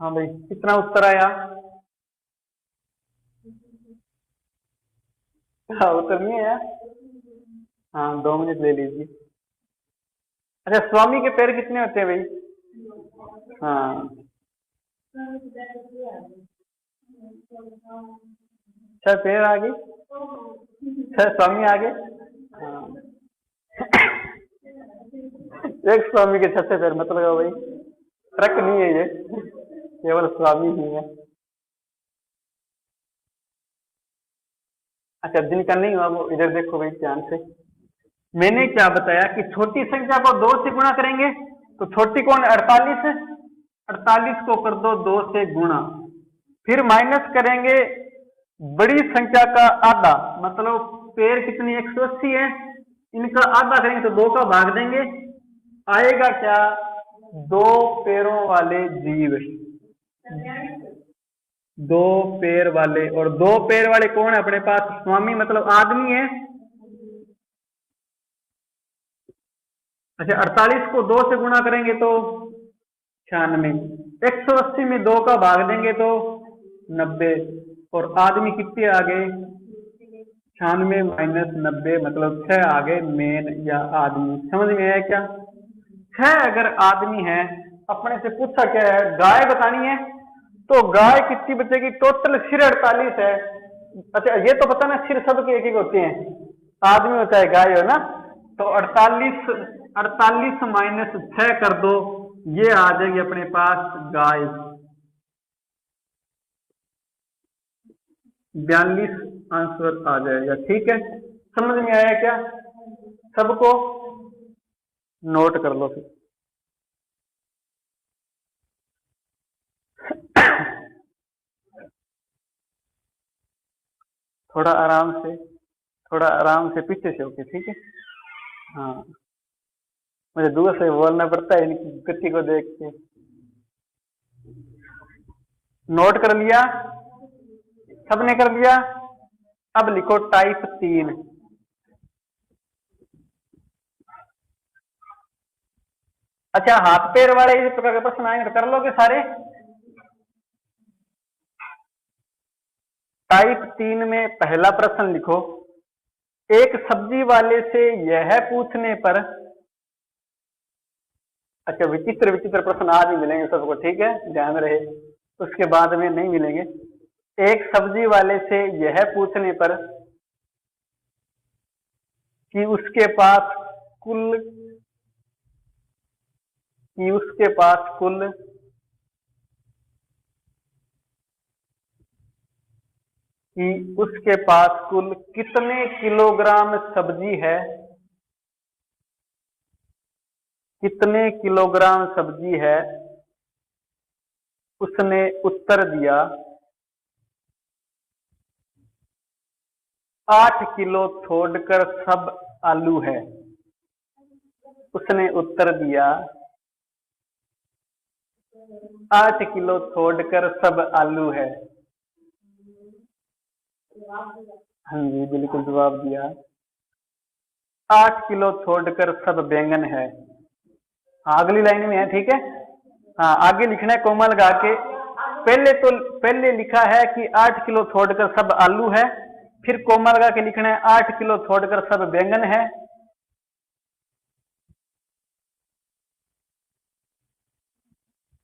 हाँ भाई, कितना उत्तर आया? हाँ, उत्तर नहीं आया। हाँ, 2 मिनट ले लीजिए। अच्छा, स्वामी के पैर कितने होते हैं भाई? हाँ, 6 पैर आगे, 6 स्वामी आगे। हाँ, एक स्वामी के 6 पैर मतलब भाई ट्रक नहीं है ये, केवल स्वामी ही है। अच्छा, जिनका नहीं हुआ वो इधर देखो भाई ध्यान से। मैंने क्या बताया कि छोटी संख्या को 2 से गुणा करेंगे, तो छोटी कौन है? 48 है। 48 को कर दो 2 से गुणा, फिर माइनस करेंगे बड़ी संख्या का आधा, मतलब पैर कितनी 180 है, इनका आधा करेंगे तो 2 का भाग देंगे, आएगा क्या? 2 पैरों वाले जीव, 2 पैर वाले। और 2 पैर वाले कौन है अपने पास? स्वामी, मतलब आदमी है। अच्छा, 48 को 2 से गुणा करेंगे तो 96, 180 में 2 का भाग देंगे तो 90, और आदमी कितने आ गए? 96 माइनस 90 मतलब 6 आ गए मेन या आदमी। समझ में आया क्या? 6 अगर आदमी है, अपने से पूछा क्या है? गाय बतानी है, तो गाय कितनी बचेगी? टोटल सिर 48 है। अच्छा, ये तो पता ना सिर सबके एक एक होते हैं, आदमी होता है गाय हो ना, तो 48 माइनस 6 कर दो, ये आ जाएगी अपने पास गाय। 42 आंसर आ जाएगा। ठीक है, समझ में आया क्या सबको? नोट कर लो फिर। थोड़ा आराम से, थोड़ा आराम से, पीछे से होके, ठीक है? हाँ, मुझे दूर से बोलना पड़ता है इनकी गति को देख के। नोट कर लिया? सबने कर लिया? अब लिखो टाइप 3। अच्छा, हाथ पैर वाले इस प्रकार के प्रश्न आएंगे तो कर लोगे सारे? टाइप 3 में पहला प्रश्न लिखो, एक सब्जी वाले से यह पूछने पर। अच्छा, विचित्र विचित्र प्रश्न आज ही मिलेंगे सबको, ठीक है, ध्यान रहे, उसके बाद में नहीं मिलेंगे। एक सब्जी वाले से यह पूछने पर कि उसके पास कुल कितने किलोग्राम सब्जी है, कितने किलोग्राम सब्जी है, उसने उत्तर दिया 8 किलो छोड़कर सब आलू है। उसने उत्तर दिया 8 किलो छोड़कर सब आलू है। हाँ जी, बिल्कुल जवाब दिया। 8 किलो छोड़कर सब बैंगन है। हाँ, अगली लाइन में है, ठीक है। हाँ, आगे लिखना है कोमा लगा के, पहले लिखा है कि 8 किलो छोड़कर सब आलू है, फिर कोमा लगा के लिखना है 8 किलो छोड़कर सब बैंगन है,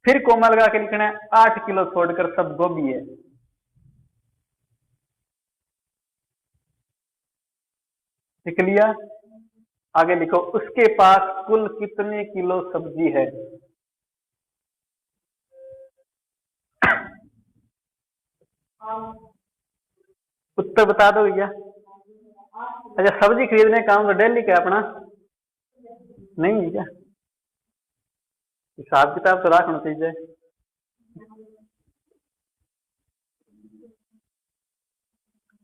फिर कोमा लगा के लिखना है 8 किलो छोड़कर सब गोभी है। लिख लिया? आगे लिखो, उसके पास कुल कितने किलो सब्जी है? उत्तर बता दो भैया। अच्छा, सब्जी खरीदने का काम तो डेली का अपना नहीं है क्या? हिसाब किताब तो रखना चाहिए।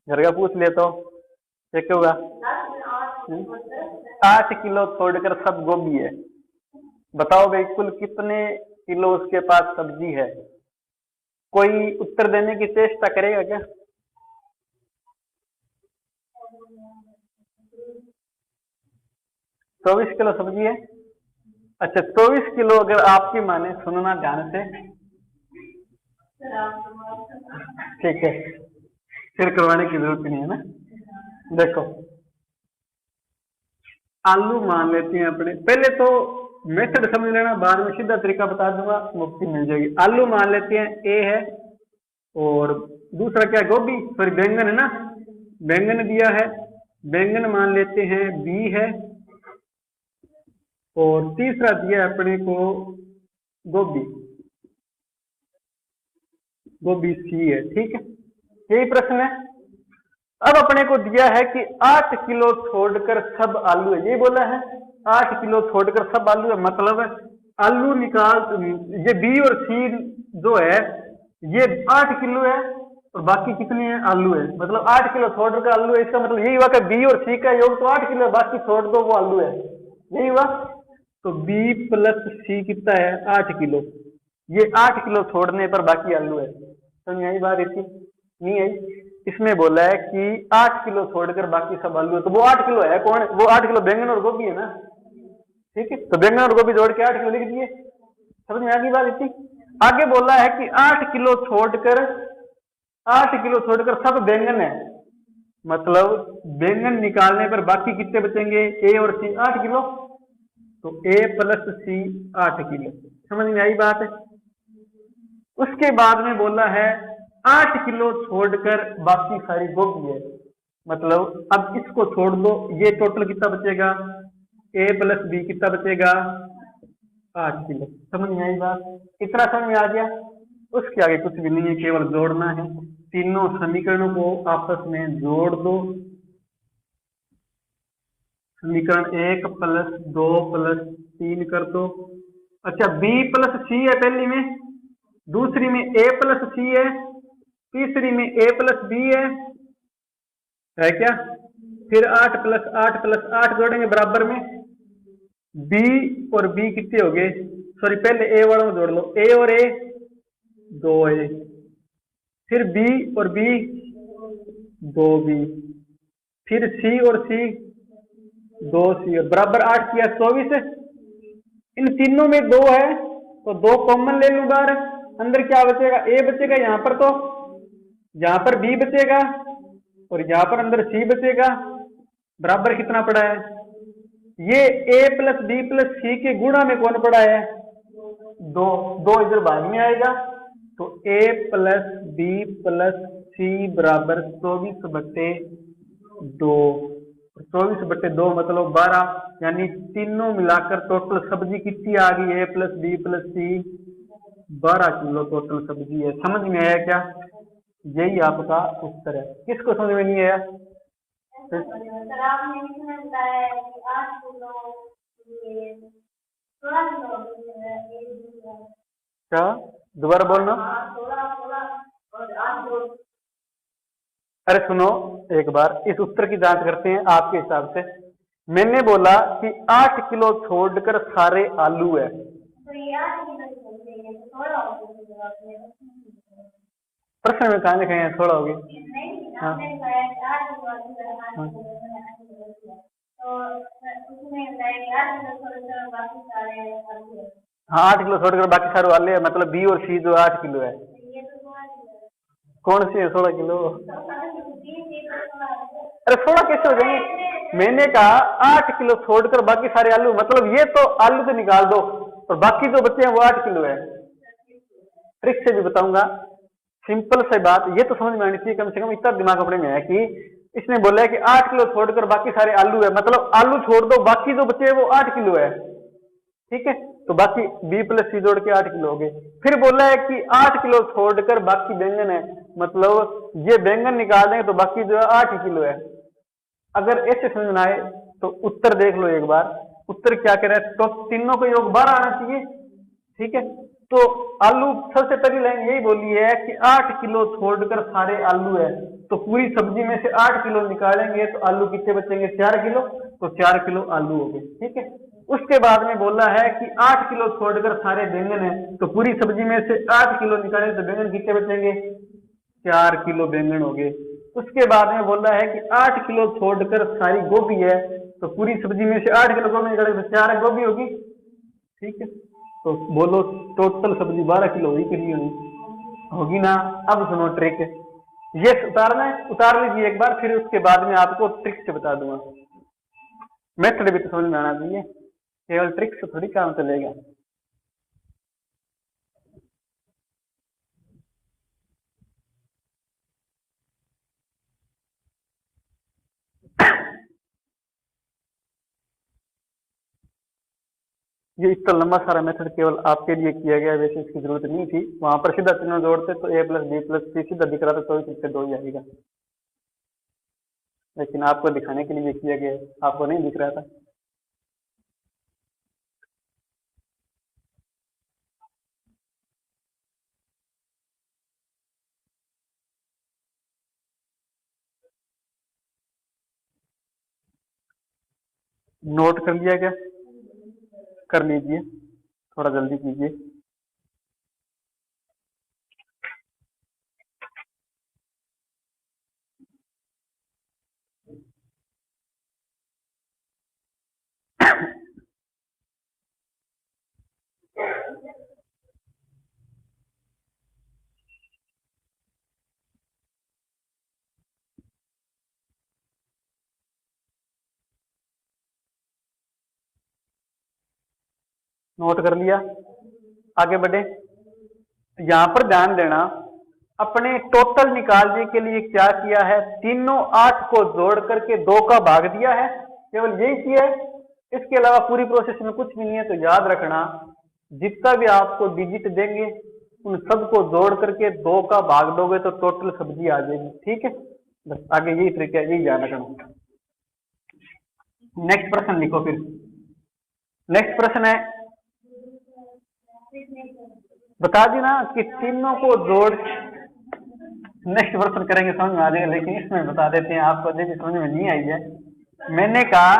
घर का पूछ ले तो क्या होगा? 8 किलो छोड़कर सब गोभी है। बताओ भाई कुल कितने किलो उसके पास सब्जी है? कोई उत्तर देने की चेष्टा करेगा क्या? तो 24 किलो सब्जी है। अच्छा, 24 किलो अगर आपकी माने, सुनना ध्यान से, ठीक है, फिर करवाने की जरूरत नहीं है ना। देखो, आलू मान लेते हैं अपने, पहले तो मेथड समझ लेना, बाद में सीधा तरीका बता दूंगा, मुफ्ती मिल जाएगी। आलू मान लेते हैं ए है, और दूसरा क्या, गोभी, सॉरी बैंगन है ना, बैंगन दिया है, बैंगन मान लेते हैं बी है, और तीसरा दिया अपने को गोभी, गोभी सी है। ठीक है, यही प्रश्न है। अब अपने को दिया है कि 8 किलो छोड़कर सब आलू है, ये बोला है 8 किलो छोड़कर सब आलू है, मतलब आलू निकाल, ये बी और सी जो है ये 8 किलो है, और बाकी कितनी है, आलू है, मतलब 8 किलो छोड़कर आलू है। इसका मतलब यही हुआ कि बी और सी का योग तो 8 किलो है, बाकी छोड़ दो वो आलू है, यही हुआ। तो बी प्लस सी कितना है, 8 किलो, ये 8 किलो छोड़ने पर बाकी आलू है। समझ आई बात? इतनी नहीं आई। इसमें बोला है कि 8 किलो छोड़कर बाकी सब आलू है, तो वो 8 किलो है कौन? वो 8 किलो बैंगन और गोभी है ना। ठीक है, तो बैंगन और गोभी जोड़ के 8 किलो लिख दिए। समझ में आ गई बात इतनी? आगे बोला है कि 8 किलो छोड़कर, 8 किलो छोड़कर सब बैंगन है, मतलब बैंगन निकालने पर बाकी कितने बचेंगे, ए और सी, 8 किलो, तो ए प्लस सी 8 किलो। समझ में आई बात है? उसके बाद में बोला है 8 किलो छोड़कर बाकी सारी गोभी है, मतलब अब इसको छोड़ दो, ये टोटल कितना बचेगा, ए प्लस बी कितना बचेगा, 8 किलो। समझ में आई बात? इतना समझ में आ गया? उसके आगे कुछ भी नहीं है, केवल जोड़ना है। तीनों समीकरणों को आपस में जोड़ दो। समीकरण 1 प्लस 2 प्लस 3 कर दो। अच्छा, बी प्लस सी है पहली में, दूसरी में ए प्लस सी है, तीसरी में ए प्लस बी है क्या? फिर 8 प्लस 8 जोड़ेंगे बराबर में, बी और बी कितने हो गए, सॉरी पहले ए वालों में जोड़ लो, ए और ए 2a, फिर बी और बी 2b, फिर सी और सी 2c, और बराबर 8 किया 24। इन तीनों में 2 है तो 2 कॉमन ले लूं बाहर, अंदर क्या बचेगा, ए बचेगा, यहां पर तो यहां पर बी बचेगा, और यहां पर अंदर सी बचेगा, बराबर कितना पड़ा है, ये ए प्लस बी प्लस सी के गुणा में कौन पड़ा है, 2, 2 इधर भाग में आएगा, तो ए प्लस बी प्लस सी बराबर 24/2, 24/2 मतलब 12, यानी तीनों मिलाकर टोटल सब्जी कितनी आ गई, ए प्लस बी प्लस सी 12 किलो टोटल सब्जी है। समझ में आया क्या? यही आपका उत्तर है। किसको समझ में नहीं आया? क्या दोबारा बोलना? अरे सुनो एक बार, इस उत्तर की जांच करते हैं आपके हिसाब से। मैंने बोला कि 8 किलो छोड़कर सारे आलू है, प्रश्न में कहा लिखे हैं, थोड़ा होगी। हाँ हाँ, 8 किलो छोड़कर बाकी सारे आलू है, मतलब बी और सी जो 8 किलो है। कौन सी है 16 किलो? अरे 16 कैसे हो जाएंगे? मैंने कहा 8 किलो छोड़कर बाकी सारे आलू, मतलब ये तो आलू तो निकाल दो और बाकी जो बचे हैं वो 8 किलो है। ट्रिक से भी बताऊंगा, सिंपल सी बात, ये तो समझ में आनी चाहिए, कम से कम इतना दिमाग अपने में है कि इसने बोला है कि 8 किलो छोड़कर बाकी सारे आलू है, मतलब आलू छोड़ दो बाकी जो बचे हैं वो 8 किलो है। ठीक है, तो बाकी बी प्लस सी जोड़ के 8 किलो हो गए। फिर बोला है कि 8 किलो छोड़कर बाकी बैंगन है, मतलब ये बैंगन निकाल देंगे तो बाकी जो है 8 किलो है। अगर ऐसे समझ में आए तो उत्तर देख लो एक बार, उत्तर क्या कह रहा है, तो तीनों का योग 12 आना चाहिए। ठीक है, तो आलू सबसे पहली लाइन यही बोली है कि 8 किलो छोड़कर सारे आलू है, तो पूरी सब्जी में से 8 किलो निकालेंगे तो आलू कितने बचेंगे? 4 किलो, तो 4 किलो आलू हो गए। ठीक है, उसके बाद में बोला है कि 8 किलो छोड़कर सारे बैंगन है, तो पूरी सब्जी में से 8 किलो निकालेंगे तो बैंगन कितने बचेंगे? 4 किलो बैंगन हो गए। उसके बाद में बोला है कि 8 किलो छोड़कर सारी गोभी है, तो पूरी सब्जी में से 8 किलो गोभी निकालेंगे तो 4 गोभी होगी। ठीक है, तो बोलो टोटल सब्जी 12 किलो हुई कि नहीं हुई? होगी ना। अब सुनो ट्रिक, ये उतारना है, उतार लीजिए एक बार, फिर उसके बाद में आपको ट्रिक से बता दूंगा। मेथड भी तो समझ में आना चाहिए, केवल ट्रिक से थोड़ी काम चलेगा। ये इतना लंबा सारा मेथड केवल आपके लिए किया गया है, वैसे इसकी जरूरत नहीं थी। वहां पर सीधा तीनों जोड़ते तो a प्लस बी प्लस सी सीधा दिख रहा था, 24 2 ही आएगा, लेकिन आपको दिखाने के लिए किया गया है, आपको नहीं दिख रहा था। नोट कर लिया क्या? कर लीजिए, थोड़ा जल्दी कीजिए। नोट कर लिया, आगे बढ़े। यहां पर ध्यान देना, अपने टोटल निकालने के लिए क्या किया है, तीनों 8 को जोड़ करके 2 का भाग दिया है, केवल यही किया है, इसके अलावा पूरी प्रोसेस में कुछ भी नहीं है। तो याद रखना, जितना भी आपको डिजिट देंगे उन सबको जोड़ करके 2 का भाग दोगे तो टोटल सब्जी आ जाएगी। ठीक है, बस आगे यही ट्रिक है, यही ध्यान रखना। नेक्स्ट प्रश्न लिखो फिर। नेक्स्ट प्रश्न है, बता दी ना कि तीनों को जोड़, नेक्स्ट प्रश्न करेंगे समझ में आ जाएगा, लेकिन इसमें बता देते हैं आपको, देखिए समझ में नहीं आई है। मैंने कहा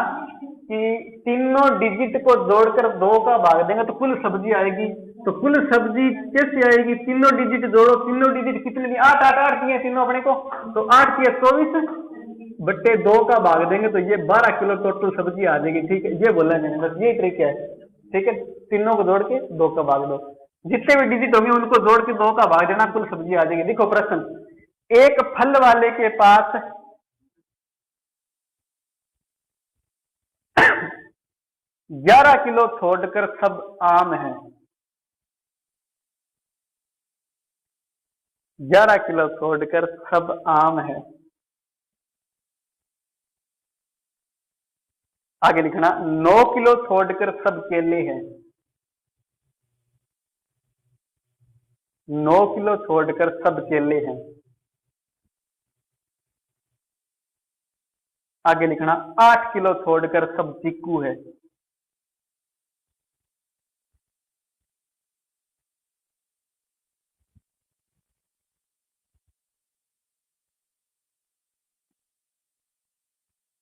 कि तीनों डिजिट को जोड़कर 2 का भाग देंगे तो कुल सब्जी आएगी। तो कुल सब्जी कैसे आएगी? तीनों डिजिट जोड़ो, तीनों डिजिट कितने? 8 8 8 दिए तीनों अपने को, तो 8 किया 24 बट्टे 2 का भाग देंगे तो ये 12 किलो टोटल सब्जी आ जाएगी। ठीक है, ये बोला मैंने, बस ये ट्रिक है। ठीक है, तीनों को जोड़ के 2 का भाग दो, जितने भी डिजिट होंगे उनको जोड़ के 2 का भाग देना, कुल सब्जी आ जाएगी। देखो प्रश्न, एक फल वाले के पास 11 किलो छोड़कर सब आम है, 11 किलो छोड़कर सब आम है। आगे लिखना, 9 किलो छोड़कर सब केले हैं, 9 किलो छोड़कर सब केले हैं। आगे लिखना, 8 किलो छोड़कर सब चीकू है।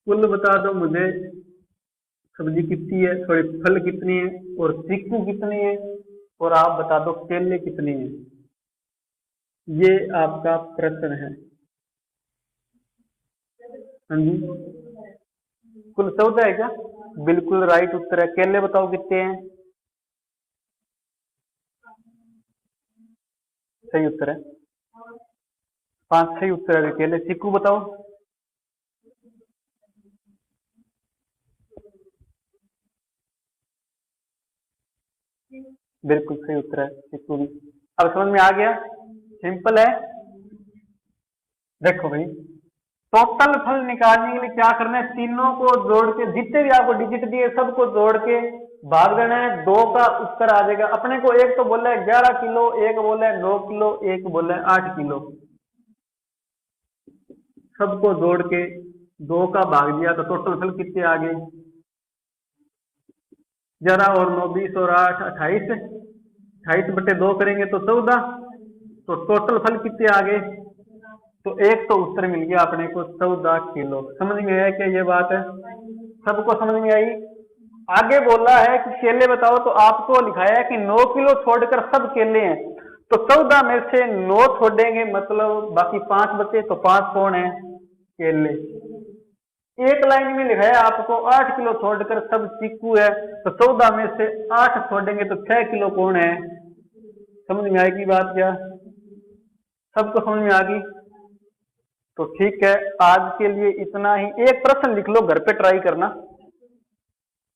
कुल बता दो मुझे, सब्जी कितनी है, सॉरी फल कितनी है और चीकू कितनी है, और आप बता दो केले कितनी है। ये आपका प्रश्न है। हाँ जी, कुल 14 है क्या? बिल्कुल राइट उत्तर है। केले बताओ कितने हैं? सही उत्तर है। 5 सही उत्तर है केले। चिक्कू बताओ। बिल्कुल सही उत्तर है चिक्कू भी। अब समझ में आ गया, सिंपल है। देखो भाई, टोटल फल निकालने के लिए क्या करना है, तीनों को जोड़ के, जितने भी आपको डिजिट दिए सबको जोड़ के भाग देना है। 2 का उत्तर आ जाएगा। अपने को एक तो बोला है 11 किलो, एक बोला है 9 किलो, एक बोला है 8 किलो। सबको जोड़ के 2 का भाग दिया तो टोटल फल कितने आ गए, 11 और 9 20 और 8 28। 28/2 करेंगे तो 14। तो टोटल फल कितने आ गए, तो एक तो उत्तर मिल गया अपने को 14 किलो। समझ में आया क्या ये बात है, सबको समझ में आई। आगे बोला है कि केले बताओ, तो आपको लिखाया है कि 9 किलो छोड़कर सब केले हैं, तो 14 में से 9 छोड़ेंगे, मतलब बाकी 5 बचे, तो 5 कौन है, केले। एक लाइन में लिखा है आपको 8 किलो छोड़कर सब चीकू है, तो 14 में से 8 छोड़ेंगे तो 6 किलो कौन है। समझ में आएगी बात क्या, सबको समझ में आ गई। तो ठीक है, आज के लिए इतना ही। एक प्रश्न लिख लो, घर पे ट्राई करना।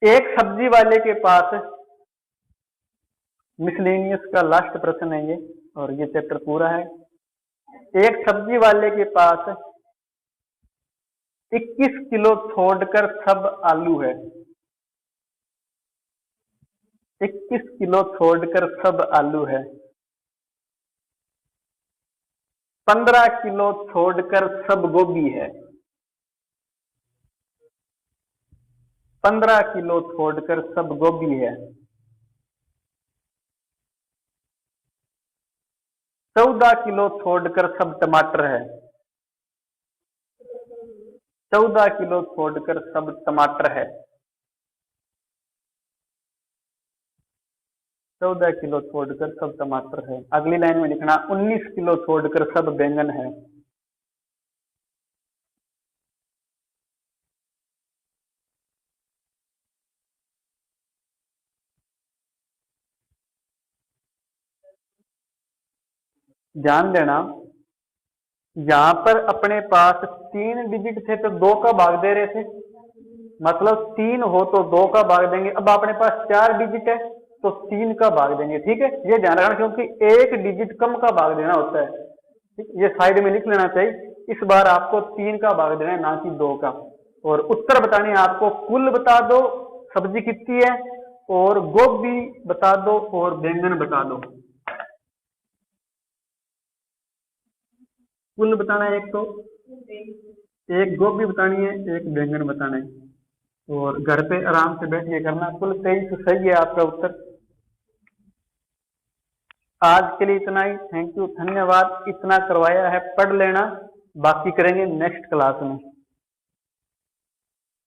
एक सब्जी वाले के पास, मिसलेनियस का लास्ट प्रश्न है ये, और ये चैप्टर पूरा है। एक सब्जी वाले के पास 21 किलो छोड़कर सब आलू है। 21 किलो छोड़कर सब आलू है। 15 किलो छोड़कर सब गोभी है। 15 किलो छोड़कर सब गोभी है। 14 किलो छोड़कर सब टमाटर है। 14 किलो छोड़कर सब टमाटर है। 14 किलो छोड़कर सब टमाटर है। अगली लाइन में लिखना 19 किलो छोड़कर सब बैंगन है। ध्यान देना, यहां पर अपने पास 3 डिजिट थे तो 2 का भाग दे रहे थे, मतलब 3 हो तो 2 का भाग देंगे। अब अपने पास 4 डिजिट है तो 3 का भाग देंगे। ठीक है, ये ध्यान रखना, क्योंकि एक डिजिट कम का भाग देना होता है। ठीक, ये साइड में लिख लेना चाहिए। इस बार आपको 3 का भाग देना है, ना कि 2 का। और उत्तर बताने है आपको, कुल बता दो सब्जी कितनी है, और गोभी बता दो, और बैंगन बता दो। कुल बताना है, एक तो एक गोभी बतानी है, एक बैंगन बताना है। और घर पे आराम से बैठ के करना। कुल 23 सही है आपका उत्तर। आज के लिए इतना ही। थैंक यू, धन्यवाद। इतना करवाया है, पढ़ लेना, बाकी करेंगे नेक्स्ट क्लास में।